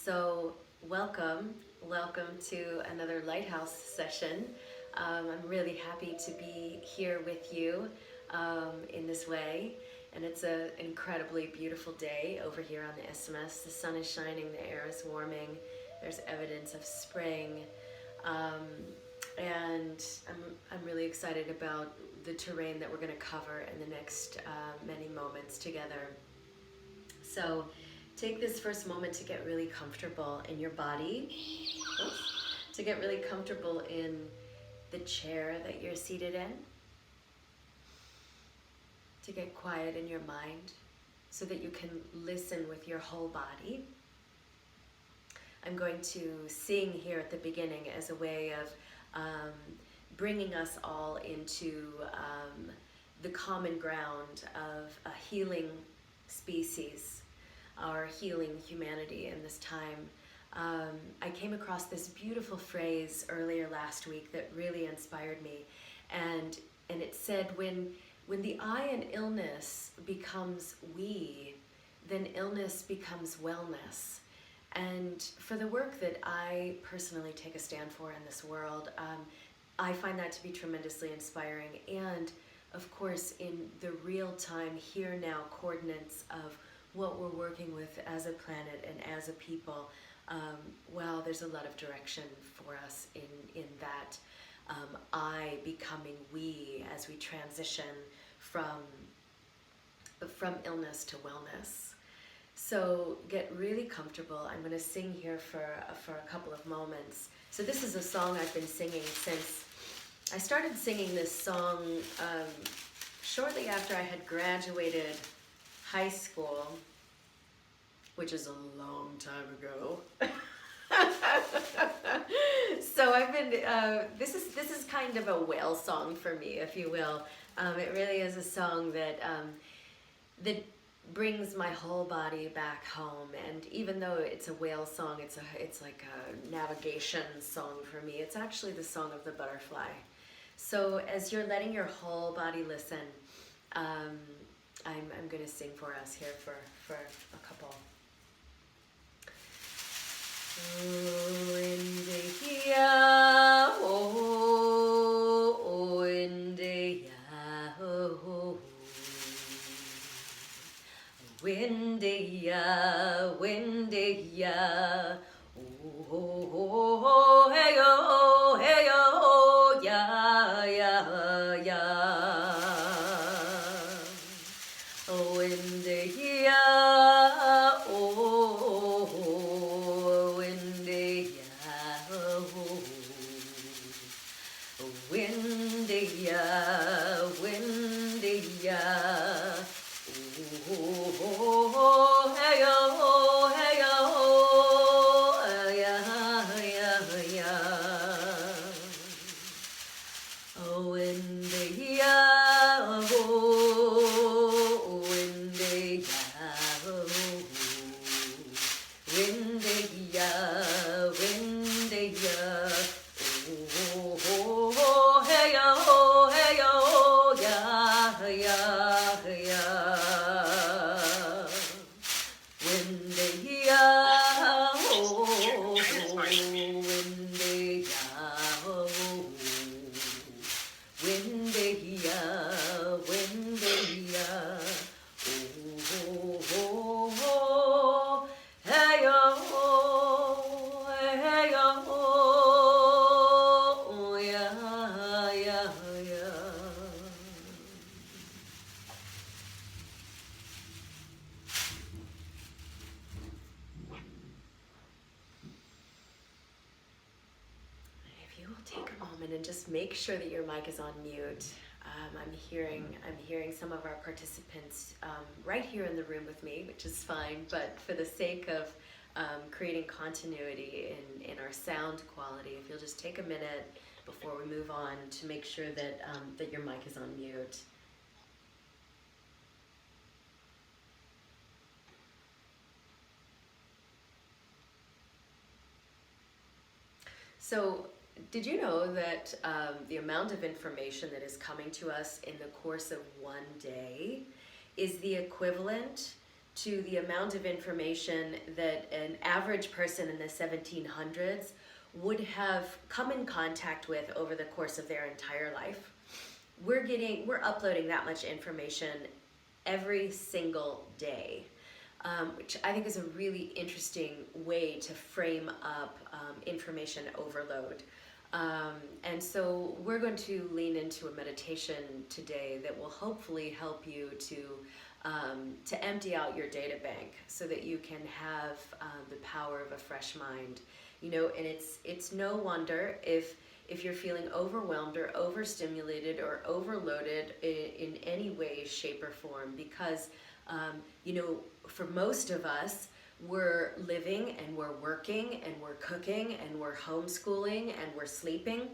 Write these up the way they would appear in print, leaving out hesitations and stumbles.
So welcome to another Lighthouse session. I'm really happy to be here with you in this way. And it's an incredibly beautiful day over here on the isthmus. The sun is shining, the air is warming, there's evidence of spring. And I'm really excited about the terrain that we're going to cover in the next many moments together. So take this first moment to get really comfortable in your body, to get really comfortable in the chair that you're seated in, to get quiet in your mind so that you can listen with your whole body. I'm going to sing here at the beginning as a way of bringing us all into the common ground of a healing species, our healing humanity in this time. I came across this beautiful phrase earlier last week that really inspired me, and it said, when the I in illness becomes we, then illness becomes wellness. And for the work that I personally take a stand for in this world, I find that to be tremendously inspiring. And of course, in the real-time, here-now coordinates of what we're working with as a planet and as a people, wow, there's a lot of direction for us in that I becoming we as we transition from illness to wellness. So get really comfortable. I'm going to sing here for a couple of moments. So this is a song I've been singing since I started singing this song shortly after I had graduated high school, which is a long time ago. So I've been, this is kind of a whale song for me, if you will. It really is a song that brings my whole body back home. And even though it's a whale song, it's like a navigation song for me. It's actually the song of the butterfly. So as you're letting your whole body listen, I'm going to sing for us here for a couple. Windia, windia, oh, hey, oh, hey, oh, yeah, yeah, yeah. Oh, windia, oh, windia, oh, windia, windia. Oh, hey, oh, hey, oh, yeah, yeah, yeah. Oh, India, oh, India, oh, India, India. Oh, hey, oh, hey, oh, yeah, yeah, yeah. And just make sure that your mic is on mute. I'm hearing some of our participants right here in the room with me, which is fine, but for the sake of creating continuity in our sound quality, if you'll just take a minute before we move on to make sure that, that your mic is on mute. So, did you know that the amount of information that is coming to us in the course of one day is the equivalent to the amount of information that an average person in the 1700s would have come in contact with over the course of their entire life. We're uploading that much information every single day, which I think is a really interesting way to frame up information overload. And so we're going to lean into a meditation today that will hopefully help you to empty out your data bank so that you can have the power of a fresh mind. You know, and it's no wonder if you're feeling overwhelmed or overstimulated or overloaded in any way, shape, or form, because you know, for most of us, we're living and we're working and we're cooking and we're homeschooling and we're sleeping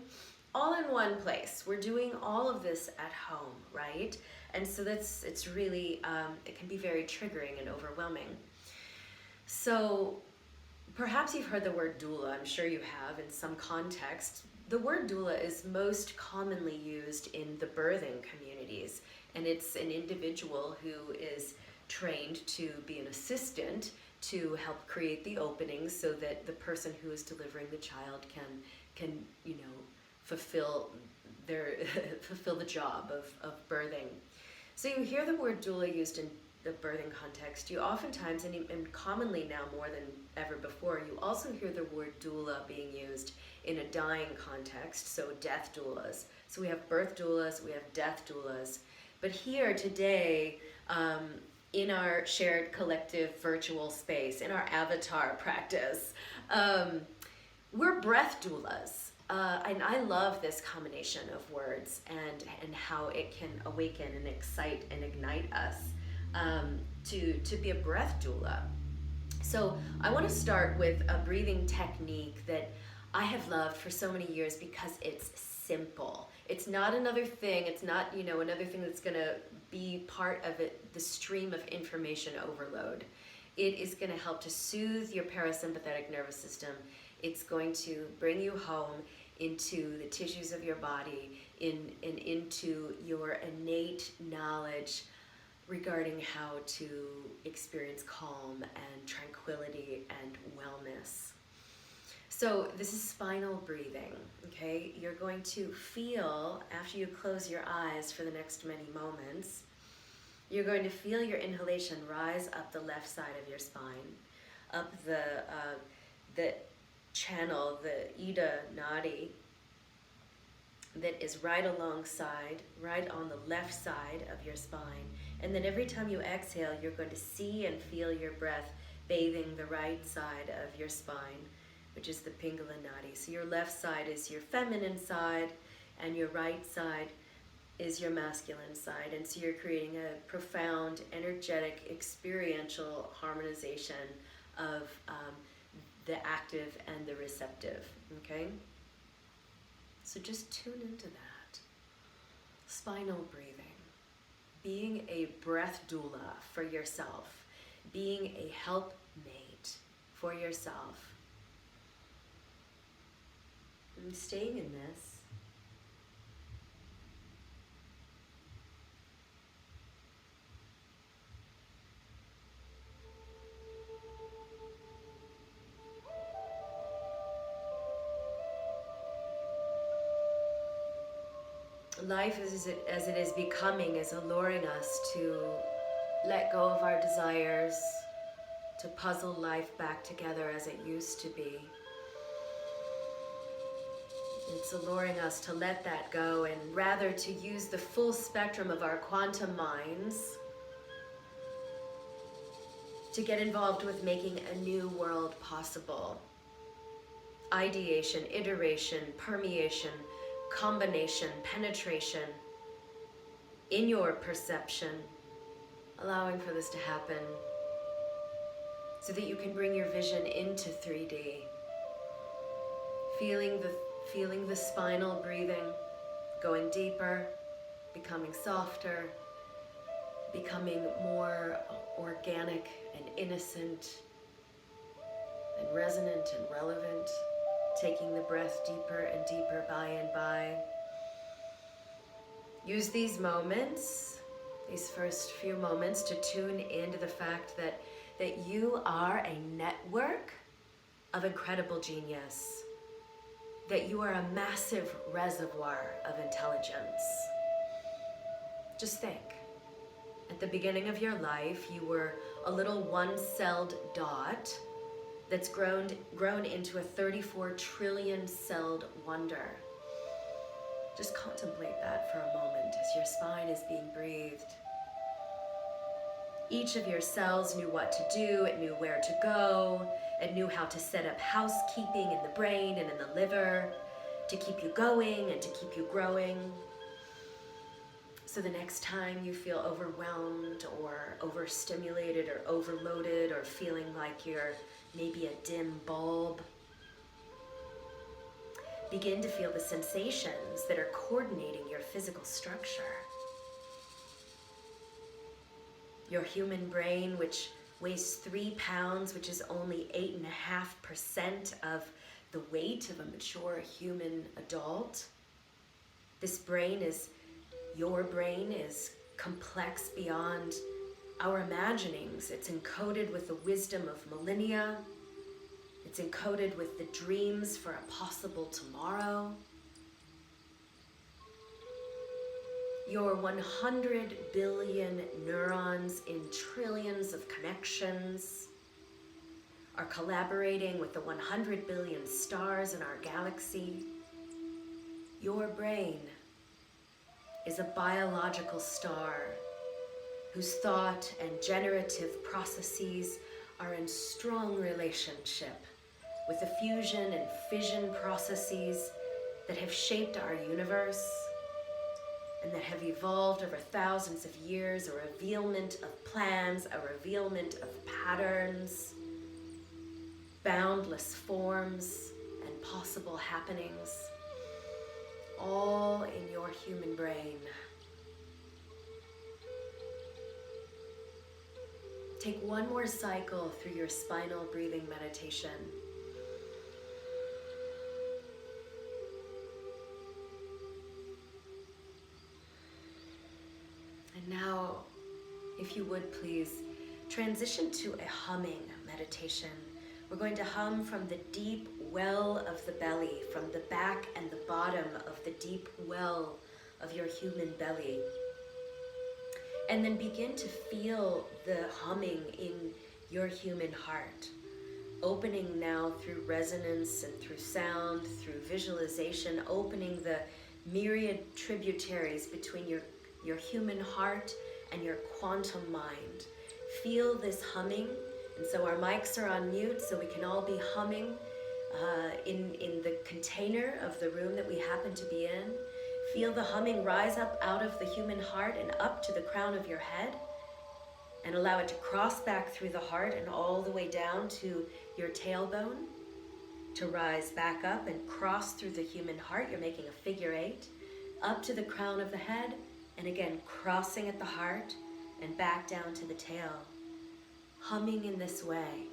all in one place. We're doing all of this at home, right? And so it's really, it can be very triggering and overwhelming. So perhaps you've heard the word doula. I'm sure you have in some context. The word doula is most commonly used in the birthing communities, and it's an individual who is trained to be an assistant to help create the openings so that the person who is delivering the child can you know, fulfill the job of birthing. So you hear the word doula used in the birthing context. You oftentimes, and commonly now more than ever before, you also hear the word doula being used in a dying context, so death doulas. So we have birth doulas, we have death doulas. But here today, in our shared collective virtual space, in our avatar practice, we're breath doulas. And I love this combination of words and how it can awaken and excite and ignite us to be a breath doula. So I want to start with a breathing technique that I have loved for so many years because it's simple. It's not another thing. It's not, you know, another thing that's going to be part of it, the stream of information overload. It is going to help to soothe your parasympathetic nervous system. It's going to bring you home into the tissues of your body, and into your innate knowledge regarding how to experience calm and tranquility and wellness. So this is spinal breathing, okay? You're going to feel, after you close your eyes for the next many moments, you're going to feel your inhalation rise up the left side of your spine, up the channel, the Ida Nadi, that is right alongside, right on the left side of your spine. And then every time you exhale, you're going to see and feel your breath bathing the right side of your spine, which is the Pingala Nadi. So your left side is your feminine side, and your right side is your masculine side. And so you're creating a profound, energetic, experiential harmonization of the active and the receptive, okay? So just tune into that. Spinal breathing. Being a breath doula for yourself. Being a helpmate for yourself. And staying in this. Life as it is becoming is alluring us to let go of our desires, to puzzle life back together as it used to be. It's alluring us to let that go and rather to use the full spectrum of our quantum minds to get involved with making a new world possible. Ideation, iteration, permeation, combination, penetration in your perception, allowing for this to happen so that you can bring your vision into 3D. Feeling the spinal breathing, going deeper, becoming softer, becoming more organic and innocent and resonant and relevant. Taking the breath deeper and deeper by and by. Use these moments these first few moments to tune into the fact that you are a network of incredible genius, that you are a massive reservoir of intelligence. Just think, at the beginning of your life, you were a little one-celled dot that's grown into a 34 trillion celled wonder. Just contemplate that for a moment as your spine is being breathed. Each of your cells knew what to do, it knew where to go, it knew how to set up housekeeping in the brain and in the liver to keep you going and to keep you growing. So the next time you feel overwhelmed or overstimulated or overloaded or feeling like you're maybe a dim bulb, begin to feel the sensations that are coordinating your physical structure. Your human brain, which weighs 3 pounds, which is only 8.5% of the weight of a mature human adult. Your brain is complex beyond our imaginings. It's encoded with the wisdom of millennia. It's encoded with the dreams for a possible tomorrow. Your 100 billion neurons in trillions of connections are collaborating with the 100 billion stars in our galaxy. Your brain is a biological star whose thought and generative processes are in strong relationship with the fusion and fission processes that have shaped our universe and that have evolved over thousands of years, a revealment of plans, a revealment of patterns, boundless forms and possible happenings, all in your human brain. Take one more cycle through your spinal breathing meditation. And now, if you would please, transition to a humming meditation. We're going to hum from the deep well of the belly, from the back and the bottom of the deep well of your human belly. And then begin to feel the humming in your human heart, opening now through resonance and through sound, through visualization, opening the myriad tributaries between your human heart and your quantum mind. Feel this humming. And so our mics are on mute, so we can all be humming in the container of the room that we happen to be in. Feel the humming rise up out of the human heart and up to the crown of your head, and allow it to cross back through the heart and all the way down to your tailbone, to rise back up and cross through the human heart. You're making a figure 8, up to the crown of the head, and again crossing at the heart and back down to the tail. Humming in this way,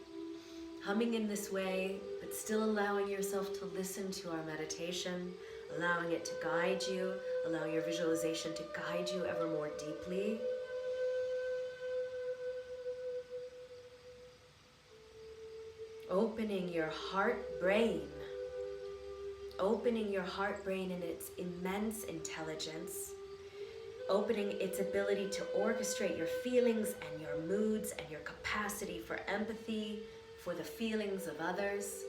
but still allowing yourself to listen to our meditation, allowing it to guide you, allow your visualization to guide you ever more deeply. Opening your heart brain in its immense intelligence, opening its ability to orchestrate your feelings and your moods and your capacity for empathy, for the feelings of others,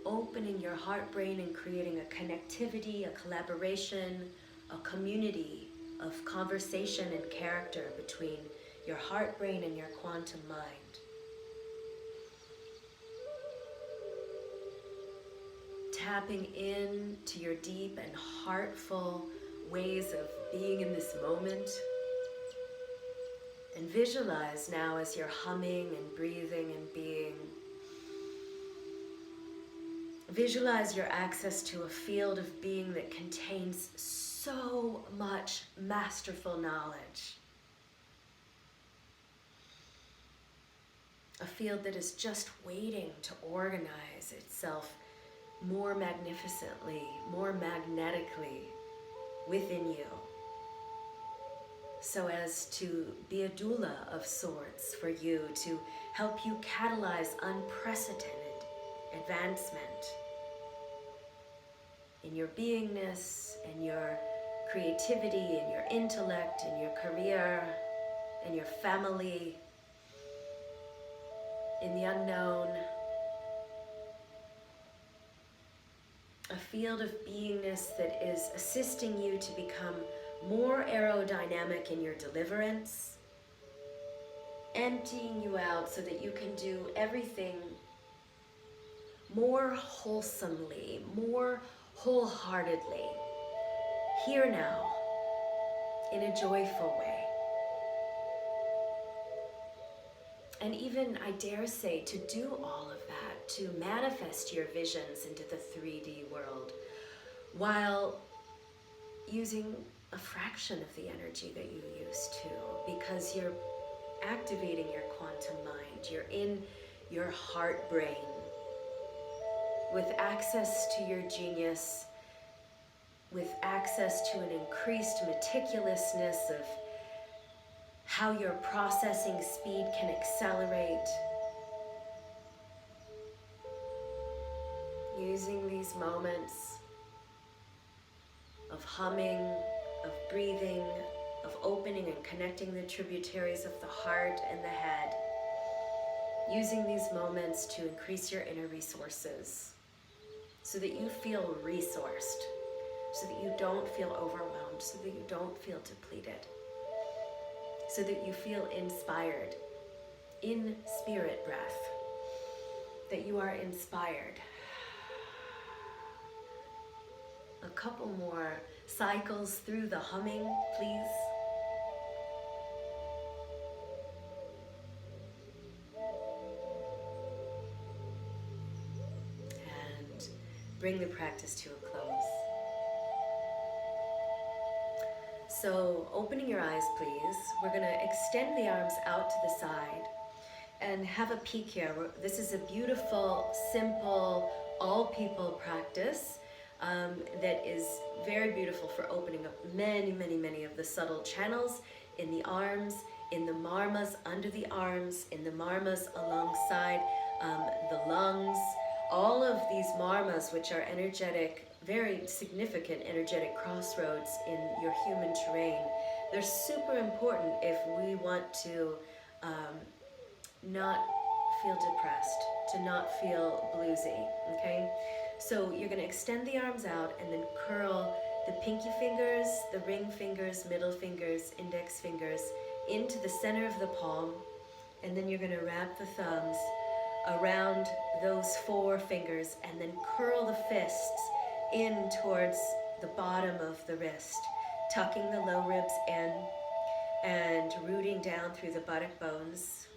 opening your heart brain and creating a connectivity, a collaboration, a community of conversation and character between your heart brain and your quantum mind. Tapping in to your deep and heartful ways of being in this moment. And visualize now as you're humming and breathing and being. Visualize your access to a field of being that contains so much masterful knowledge. A field that is just waiting to organize itself more magnificently, more magnetically within you, so as to be a doula of sorts for you, to help you catalyze unprecedented advancement in your beingness, in your creativity, in your intellect, in your career, in your family, in the unknown. A field of beingness that is assisting you to become more aerodynamic in your deliverance, emptying you out so that you can do everything more wholesomely, more wholeheartedly, here now, in a joyful way. And even, I dare say, to do all of that, to manifest your visions into the 3D world, while using a fraction of the energy that you used to, because you're activating your quantum mind, you're in your heart brain, with access to your genius, with access to an increased meticulousness of how your processing speed can accelerate. Using these moments of humming, of breathing, of opening and connecting the tributaries of the heart and the head. Using these moments to increase your inner resources so that you feel resourced, so that you don't feel overwhelmed, so that you don't feel depleted, so that you feel inspired in spirit breath, that you are inspired. A couple more cycles through the humming, please. And bring the practice to a close. So opening your eyes, please. We're going to extend the arms out to the side and have a peek here. This is a beautiful, simple, all people practice that is very beautiful for opening up many, many, many of the subtle channels in the arms, in the marmas under the arms, in the marmas alongside the lungs. All of these marmas, which are energetic, very significant energetic crossroads in your human terrain, they're super important if we want to not feel depressed, to not feel bluesy, okay? So you're going to extend the arms out and then curl the pinky fingers, the ring fingers, middle fingers, index fingers into the center of the palm, and then you're going to wrap the thumbs around those 4 fingers and then curl the fists in towards the bottom of the wrist, tucking the low ribs in and rooting down through the buttock bones.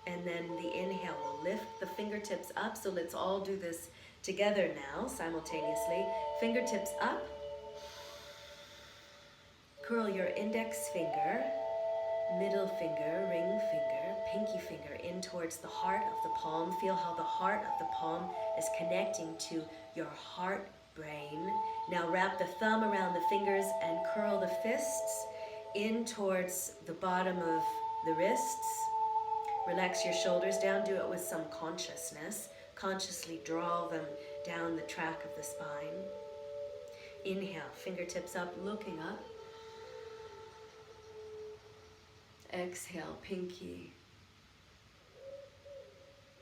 And then the inhale will lift the fingertips up. So let's all do this together now, simultaneously. Fingertips up. Curl your index finger, middle finger, ring finger, pinky finger in towards the heart of the palm. Feel how the heart of the palm is connecting to your heart brain. Now wrap the thumb around the fingers and curl the fists in towards the bottom of the wrists. Relax your shoulders down. Do it with some consciousness. Consciously draw them down the track of the spine. Inhale, fingertips up, looking up. Exhale, pinky,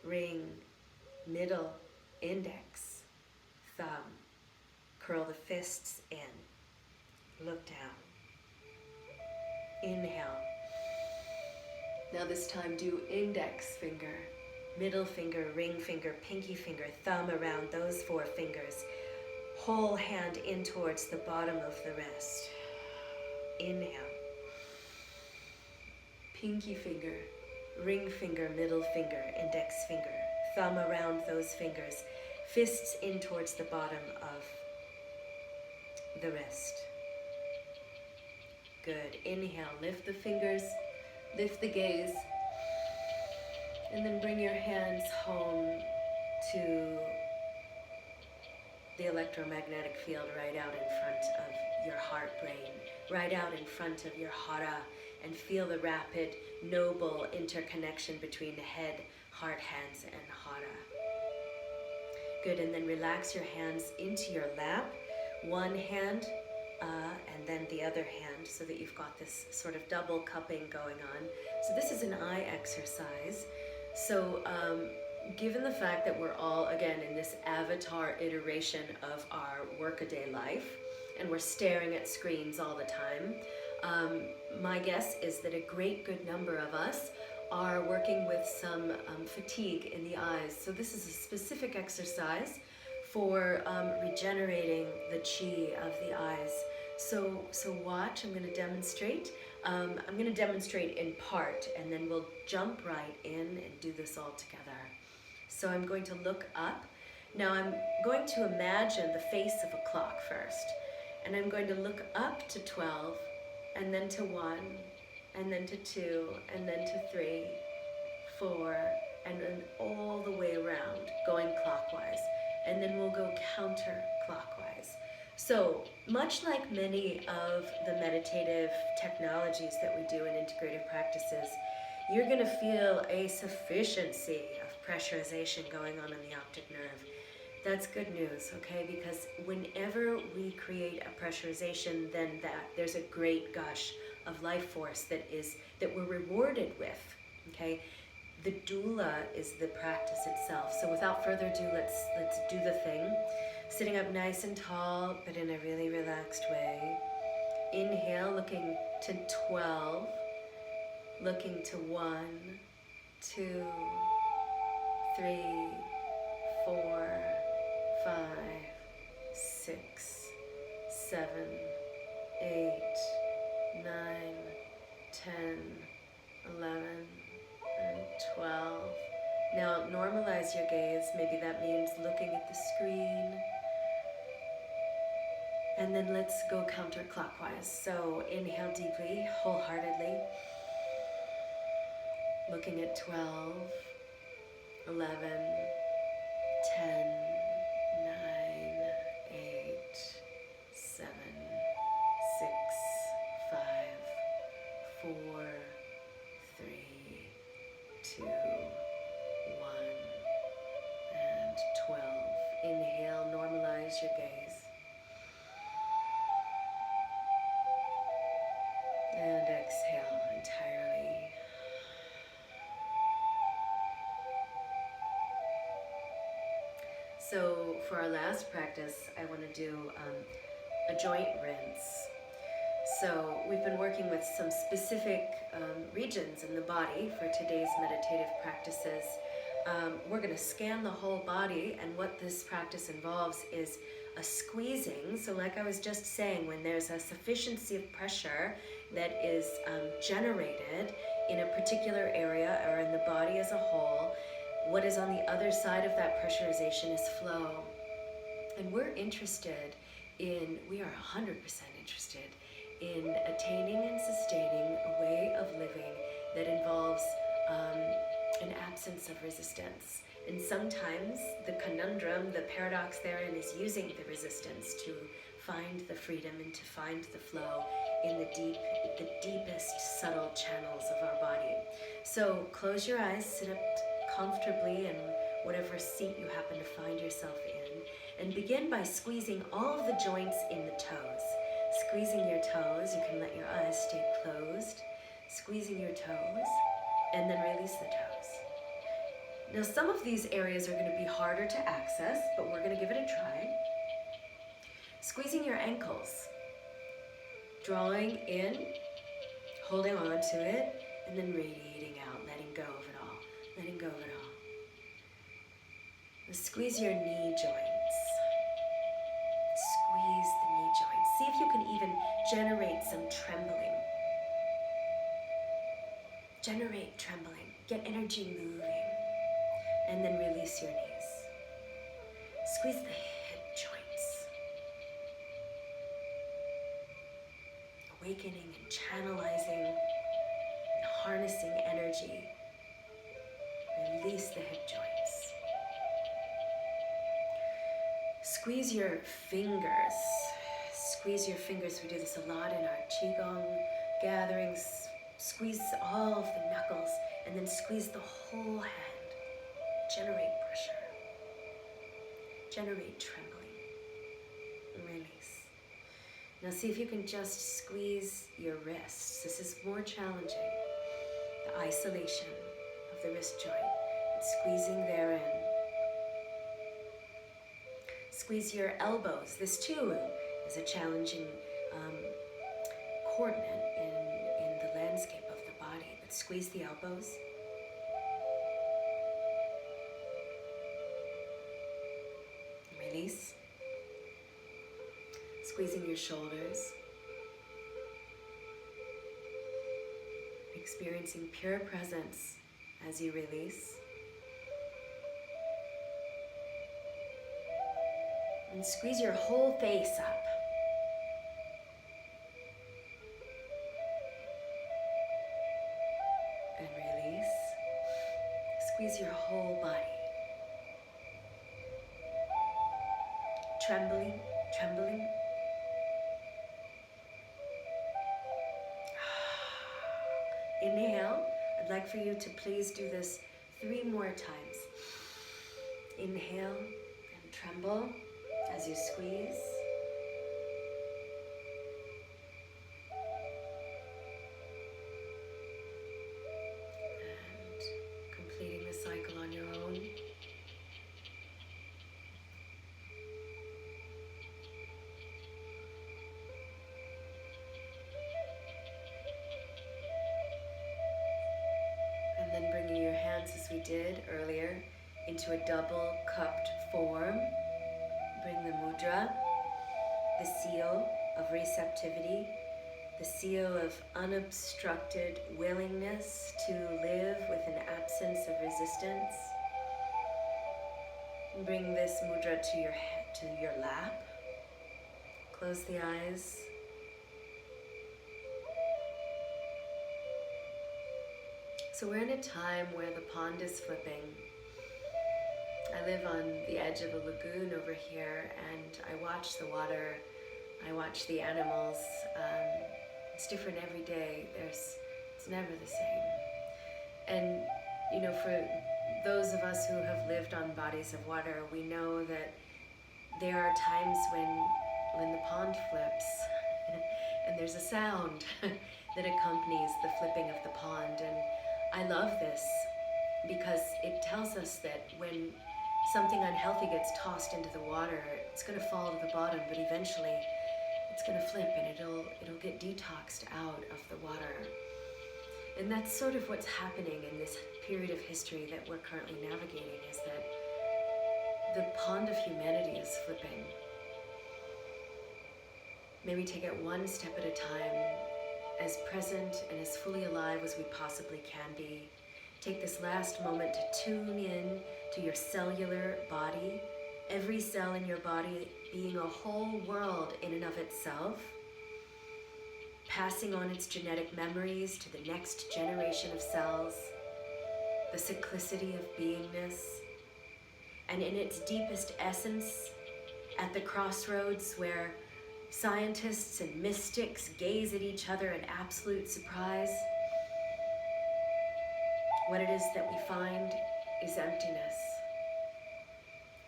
ring, middle, index, thumb. Curl the fists in. Look down. Inhale. Now this time do index finger, middle finger, ring finger, pinky finger, thumb around those 4 fingers. Whole hand in towards the bottom of the wrist. Inhale. Pinky finger, ring finger, middle finger, index finger, thumb around those fingers. Fists in towards the bottom of the wrist. Good. Inhale, lift the fingers. Lift the gaze, and then bring your hands home to the electromagnetic field right out in front of your heart brain, right out in front of your hara, and feel the rapid, noble interconnection between the head, heart, hands, and hara. Good, and then relax your hands into your lap, one hand and then the other hand, so that you've got this sort of double cupping going on. So this is an eye exercise. So given the fact that we're all, again, in this avatar iteration of our workaday life, and we're staring at screens all the time, my guess is that a great good number of us are working with some fatigue in the eyes. So this is a specific exercise for regenerating the chi of the eyes. So watch, I'm going to demonstrate. I'm going to demonstrate in part, and then we'll jump right in and do this all together. So I'm going to look up. Now I'm going to imagine the face of a clock first, and I'm going to look up to 12, and then to 1, and then to 2, and then to 3, 4, and then all the way around, going clockwise. And then we'll go counterclockwise. So much like many of the meditative technologies that we do in integrative practices, you're going to feel a sufficiency of pressurization going on in the optic nerve. That's good news, okay? Because whenever we create a pressurization, then there's a great gush of life force that we're rewarded with, okay? The doula is the practice itself. So without further ado, let's do the thing. Sitting up nice and tall, but in a really relaxed way. Inhale, looking to 12, looking to 1, 2, 3, 4, 5, 6, 7, 8, 9, 10, 11, and 12. Now normalize your gaze. Maybe that means looking at the screen. And then let's go counterclockwise. So inhale deeply, wholeheartedly. Looking at 12, 11, 10, 9, 8, 7, 6, 5, 4, 3, 2, 1, and 12. Inhale, normalize your gaze. And exhale entirely. So for our last practice, I want to do a joint rinse. So we've been working with some specific regions in the body for today's meditative practices. We're going to scan the whole body, and what this practice involves is a squeezing. So like I was just saying, when there's a sufficiency of pressure that is generated in a particular area or in the body as a whole, what is on the other side of that pressurization is flow. And we are 100% interested in attaining and sustaining a way of living that involves an absence of resistance. And sometimes the conundrum, the paradox therein is using the resistance to find the freedom and to find the flow in the deepest subtle channels of our body. So close your eyes, sit up comfortably in whatever seat you happen to find yourself in, and begin by squeezing all of the joints in the toes. Squeezing your toes, you can let your eyes stay closed. Squeezing your toes, and then release the toes. Now some of these areas are going to be harder to access, but we're going to give it a try. Squeezing your ankles, drawing in, holding on to it, and then radiating out, letting go of it all, letting go of it all. Now squeeze your knee joints. Squeeze the knee joints. See if you can even generate some trembling. Generate trembling. Get energy moving. And then release your knees. Squeeze the hip joints. Awakening and channelizing and harnessing energy. Release the hip joints. Squeeze your fingers. Squeeze your fingers. We do this a lot in our Qigong gatherings. Squeeze all of the knuckles and then squeeze the whole hand. Generate pressure. Generate trembling. Release. Now see if you can just squeeze your wrists. This is more challenging. The isolation of the wrist joint. It's squeezing therein. Squeeze your elbows. This too is a challenging coordinate in the landscape of the body. But squeeze the elbows. Release. Squeezing your shoulders. Experiencing pure presence as you release. And squeeze your whole face up. And release. Squeeze your whole body. Trembling, trembling. Inhale. I'd like for you to please do this 3 more times. Inhale and tremble as you squeeze. And completing the cycle on your own. And then bringing your hands, as we did earlier, into a double cupped form. Bring the mudra, the seal of receptivity, the seal of unobstructed willingness to live with an absence of resistance. And bring this mudra to your lap. Close the eyes. So we're in a time where the pond is flipping. I live on the edge of a lagoon over here, and I watch the water, I watch the animals. It's different every day. It's never the same. And you know, for those of us who have lived on bodies of water, we know that there are times when the pond flips, and there's a sound that accompanies the flipping of the pond. And I love this because it tells us that when something unhealthy gets tossed into the water, it's going to fall to the bottom, but eventually it's going to flip and it'll get detoxed out of the water. And that's sort of what's happening in this period of history that we're currently navigating, is that the pond of humanity is flipping. Maybe take it one step at a time, as present and as fully alive as we possibly can be. Take this last moment to tune in to your cellular body, every cell in your body being a whole world in and of itself, passing on its genetic memories to the next generation of cells, the cyclicity of beingness, and in its deepest essence, at the crossroads where scientists and mystics gaze at each other in absolute surprise, what it is that we find is emptiness.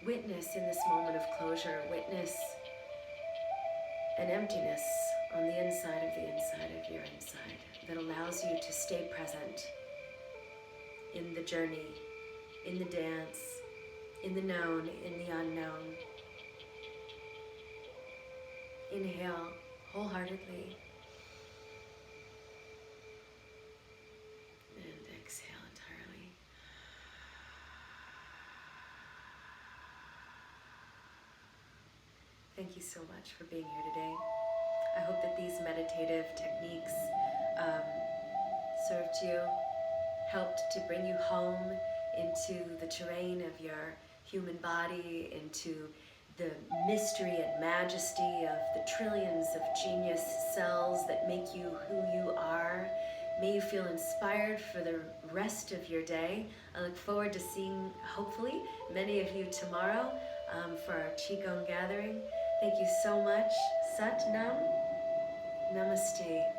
Witness in this moment of closure, witness an emptiness on the inside of your inside that allows you to stay present in the journey, in the dance, in the known, in the unknown. Inhale wholeheartedly. And exhale entirely. Thank you so much for being here today. I hope that these meditative techniques served you, helped to bring you home into the terrain of your human body, into the mystery and majesty of the trillions of genius cells that make you who you are. May you feel inspired for the rest of your day. I look forward to seeing, hopefully, many of you tomorrow. for our Qigong gathering. Thank you so much. Sat Nam. Namaste.